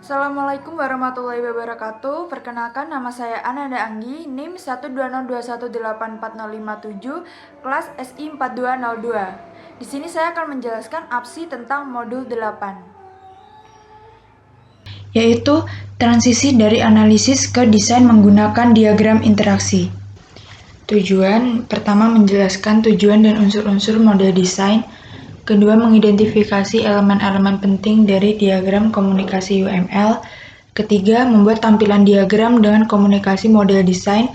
Assalamualaikum warahmatullahi wabarakatuh. Perkenalkan, nama saya Ananda Anggi, NIM 12021840557, kelas SI 4202. Di sini saya akan menjelaskan APSI tentang modul 8, yaitu transisi dari analisis ke desain menggunakan diagram interaksi. Tujuan pertama menjelaskan tujuan dan unsur-unsur model desain. Kedua, mengidentifikasi elemen-elemen penting dari diagram komunikasi UML. Ketiga, membuat tampilan diagram dengan komunikasi model desain.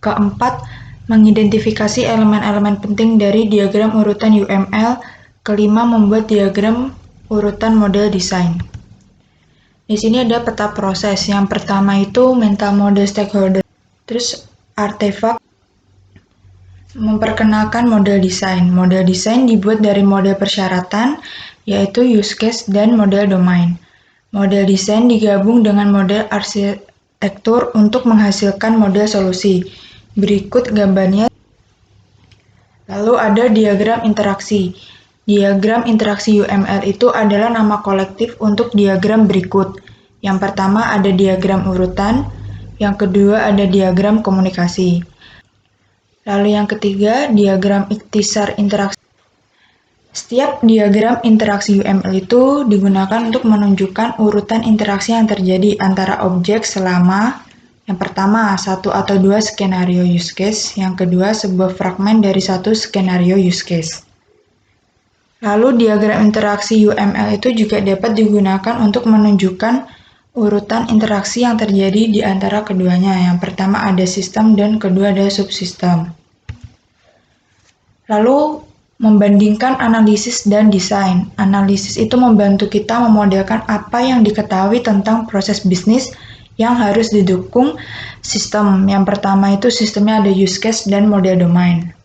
Keempat, mengidentifikasi elemen-elemen penting dari diagram urutan UML. Kelima, membuat diagram urutan model desain. Di sini ada peta proses. Yang pertama itu mental model stakeholder. Terus artefak memperkenalkan model desain. Model desain dibuat dari model persyaratan, yaitu use case dan model domain. Model desain digabung dengan model arsitektur untuk menghasilkan model solusi. Berikut gambarnya. Lalu ada diagram interaksi. Diagram interaksi UML itu adalah nama kolektif untuk diagram berikut. Yang pertama ada diagram urutan, yang kedua ada diagram komunikasi. Lalu yang ketiga, diagram ikhtisar interaksi. Setiap diagram interaksi UML itu digunakan untuk menunjukkan urutan interaksi yang terjadi antara objek selama yang pertama, satu atau dua skenario use case. Yang kedua, sebuah fragmen dari satu skenario use case. Lalu diagram interaksi UML itu juga dapat digunakan untuk menunjukkan urutan interaksi yang terjadi di antara keduanya. Yang pertama ada sistem dan kedua ada subsistem. Lalu membandingkan analisis dan desain. Analisis itu membantu kita memodelkan apa yang diketahui tentang proses bisnis yang harus didukung sistem. Yang pertama itu sistemnya ada use case dan model domain.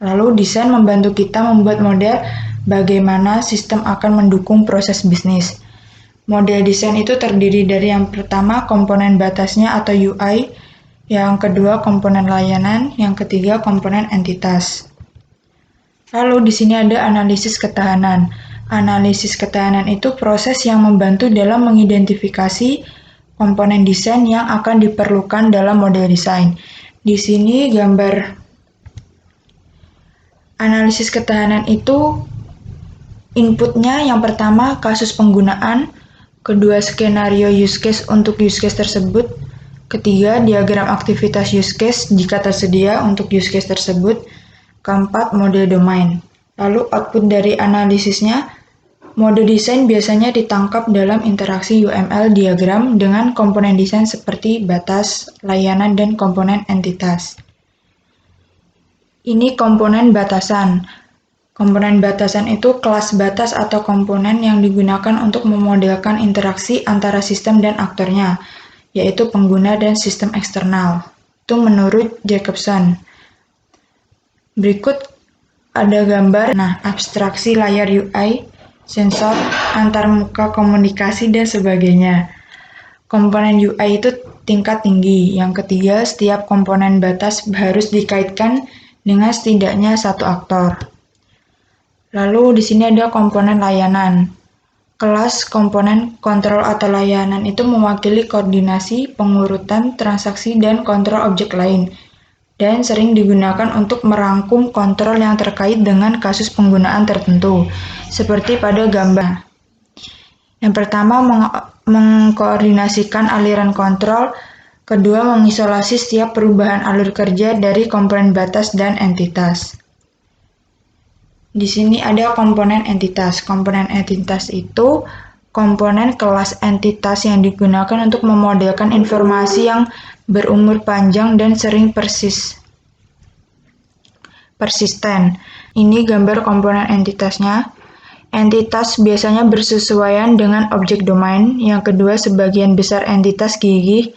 Lalu desain membantu kita membuat model bagaimana sistem akan mendukung proses bisnis. Model desain itu terdiri dari yang pertama komponen batasnya atau UI, yang kedua komponen layanan, yang ketiga komponen entitas. Lalu di sini ada analisis ketahanan. Analisis ketahanan itu proses yang membantu dalam mengidentifikasi komponen desain yang akan diperlukan dalam model desain. Di sini gambar analisis ketahanan itu inputnya yang pertama kasus penggunaan, kedua skenario use case untuk use case tersebut, ketiga diagram aktivitas use case jika tersedia untuk use case tersebut, keempat model domain. Lalu output dari analisisnya, mode desain biasanya ditangkap dalam interaksi UML diagram dengan komponen desain seperti batas, layanan, dan komponen entitas. Ini komponen batasan. Komponen batasan itu kelas batas atau komponen yang digunakan untuk memodelkan interaksi antara sistem dan aktornya, yaitu pengguna dan sistem eksternal. Itu menurut Jacobson. Berikut ada gambar, abstraksi layar UI, sensor, antarmuka komunikasi, dan sebagainya. Komponen UI itu tingkat tinggi. Yang ketiga, setiap komponen batas harus dikaitkan dengan setidaknya satu aktor. Lalu di sini ada komponen layanan. Kelas komponen kontrol atau layanan itu mewakili koordinasi, pengurutan, transaksi, dan kontrol objek lain, dan sering digunakan untuk merangkum kontrol yang terkait dengan kasus penggunaan tertentu, seperti pada gambar. Yang pertama, mengkoordinasikan aliran kontrol. Kedua, mengisolasi setiap perubahan alur kerja dari komponen batas dan entitas. Di sini ada komponen entitas. Komponen entitas itu komponen kelas entitas yang digunakan untuk memodelkan informasi yang berumur panjang dan sering persisten. Ini gambar komponen entitasnya. Entitas biasanya bersesuaian dengan objek domain. Yang kedua, sebagian besar entitas gigih.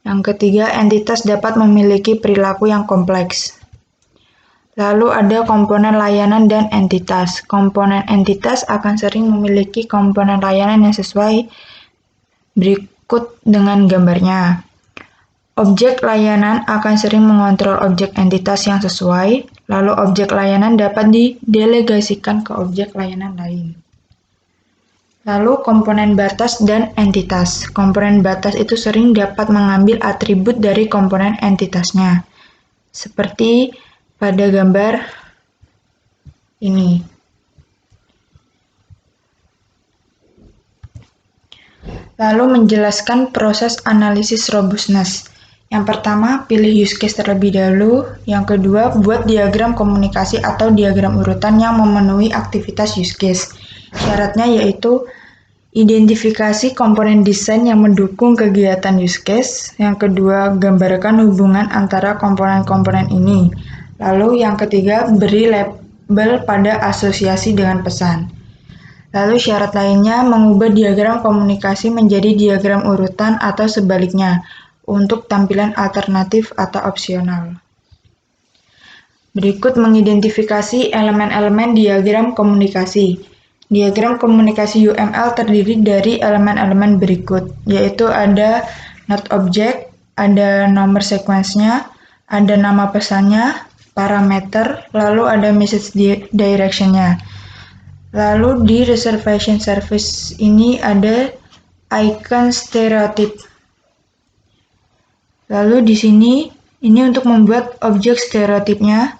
Yang ketiga, entitas dapat memiliki perilaku yang kompleks. Lalu ada komponen layanan dan entitas. Komponen entitas akan sering memiliki komponen layanan yang sesuai. Berikut dengan gambarnya. Objek layanan akan sering mengontrol objek entitas yang sesuai, lalu objek layanan dapat didelegasikan ke objek layanan lain. Lalu komponen batas dan entitas. Komponen batas itu sering dapat mengambil atribut dari komponen entitasnya. Seperti pada gambar ini. Lalu menjelaskan proses analisis robustness. Yang pertama, pilih use case terlebih dahulu. Yang kedua, buat diagram komunikasi atau diagram urutan yang memenuhi aktivitas use case. Syaratnya yaitu identifikasi komponen desain yang mendukung kegiatan use case. Yang kedua, gambarkan hubungan antara komponen-komponen ini. Lalu yang ketiga, beri label pada asosiasi dengan pesan. Lalu syarat lainnya mengubah diagram komunikasi menjadi diagram urutan atau sebaliknya untuk tampilan alternatif atau opsional. Berikut mengidentifikasi elemen-elemen diagram komunikasi. Diagram komunikasi UML terdiri dari elemen-elemen berikut, yaitu ada node object, ada nomor sequence-nya, ada nama pesannya, parameter, lalu ada message direction-nya. Lalu di reservation service ini ada icon stereotip. Lalu di sini ini untuk membuat objek stereotipnya.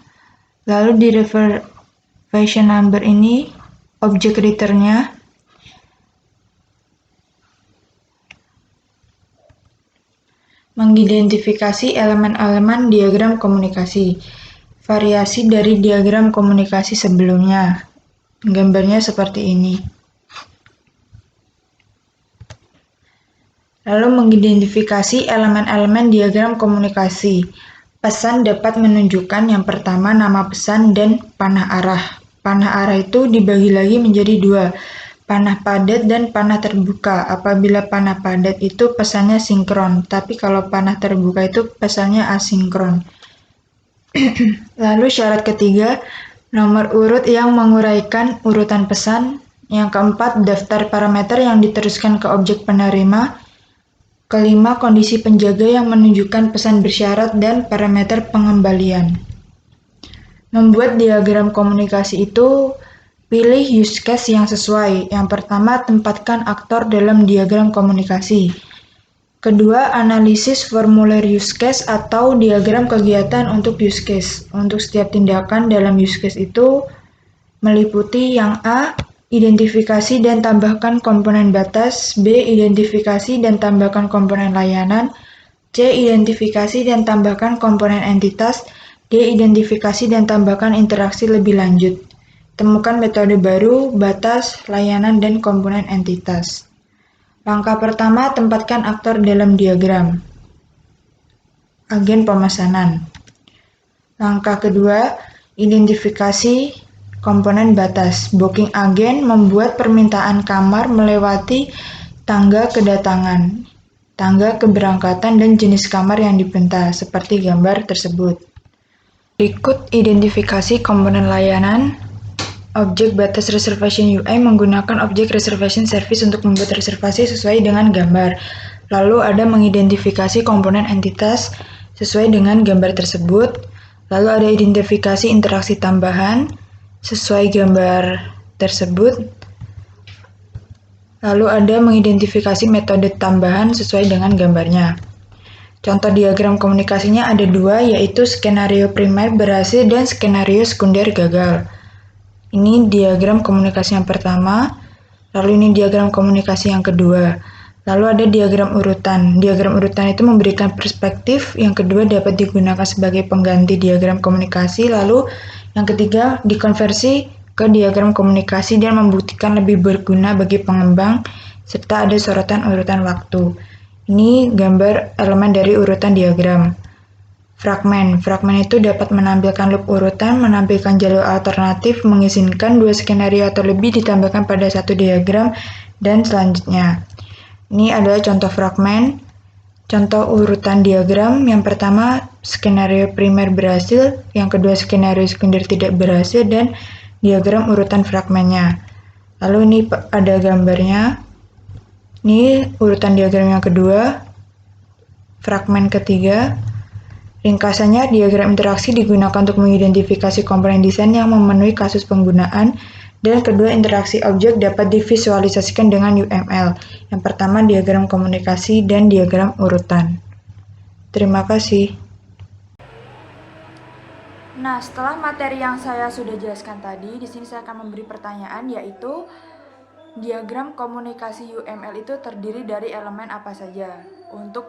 Lalu di reservation number ini objek return-nya. Mengidentifikasi elemen-elemen diagram komunikasi. Variasi dari diagram komunikasi sebelumnya. Gambarnya seperti ini. Lalu mengidentifikasi elemen-elemen diagram komunikasi. Pesan dapat menunjukkan yang pertama nama pesan dan panah arah. Panah arah itu dibagi lagi menjadi dua, panah padat dan panah terbuka. Apabila panah padat itu pesannya sinkron, tapi kalau panah terbuka itu pesannya asinkron. Lalu syarat ketiga, nomor urut yang menguraikan urutan pesan. Yang keempat, daftar parameter yang diteruskan ke objek penerima. Kelima, kondisi penjaga yang menunjukkan pesan bersyarat dan parameter pengembalian. Membuat diagram komunikasi itu, pilih use case yang sesuai. Yang pertama, tempatkan aktor dalam diagram komunikasi. Kedua, analisis formulir use case atau diagram kegiatan untuk use case. Untuk setiap tindakan dalam use case itu meliputi yang A, identifikasi dan tambahkan komponen batas, B, identifikasi dan tambahkan komponen layanan, C, identifikasi dan tambahkan komponen entitas, D, identifikasi dan tambahkan interaksi lebih lanjut. Temukan metode baru, batas, layanan, dan komponen entitas. Langkah pertama, tempatkan aktor dalam diagram. Agen pemesanan. Langkah kedua, identifikasi komponen batas. Booking agen membuat permintaan kamar melewati tangga kedatangan, tangga keberangkatan, dan jenis kamar yang dipinta, seperti gambar tersebut. Berikut identifikasi komponen layanan. Objek batas reservation UI menggunakan objek reservation service untuk membuat reservasi sesuai dengan gambar. Lalu ada mengidentifikasi komponen entitas sesuai dengan gambar tersebut. Lalu ada identifikasi interaksi tambahan sesuai gambar tersebut. Lalu ada mengidentifikasi metode tambahan sesuai dengan gambarnya. Contoh diagram komunikasinya ada dua, yaitu skenario primer berhasil dan skenario sekunder gagal. Ini diagram komunikasi yang pertama, lalu ini diagram komunikasi yang kedua. Lalu ada diagram urutan. Diagram urutan itu memberikan perspektif, yang kedua dapat digunakan sebagai pengganti diagram komunikasi, lalu yang ketiga dikonversi ke diagram komunikasi dan membuktikan lebih berguna bagi pengembang, serta ada sorotan urutan waktu. Ini gambar elemen dari urutan diagram. Fragmen. Fragmen itu dapat menampilkan loop urutan, menampilkan jalur alternatif, mengizinkan dua skenario atau lebih ditambahkan pada satu diagram, dan selanjutnya. Ini adalah contoh fragmen. Contoh urutan diagram, yang pertama skenario primer berhasil, yang kedua skenario sekunder tidak berhasil, dan diagram urutan fragmennya. Lalu ini ada gambarnya. Ini urutan diagram yang kedua, fragmen ketiga. Ringkasannya, diagram interaksi digunakan untuk mengidentifikasi komponen desain yang memenuhi kasus penggunaan Dan kedua, interaksi objek dapat divisualisasikan dengan UML. Yang pertama, diagram komunikasi dan diagram urutan. Terima kasih. Nah, setelah materi yang saya sudah jelaskan tadi, di sini saya akan memberi pertanyaan, yaitu diagram komunikasi UML itu terdiri dari elemen apa saja? Untuk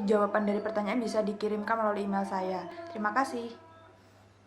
jawaban dari pertanyaan bisa dikirimkan melalui email saya. Terima kasih.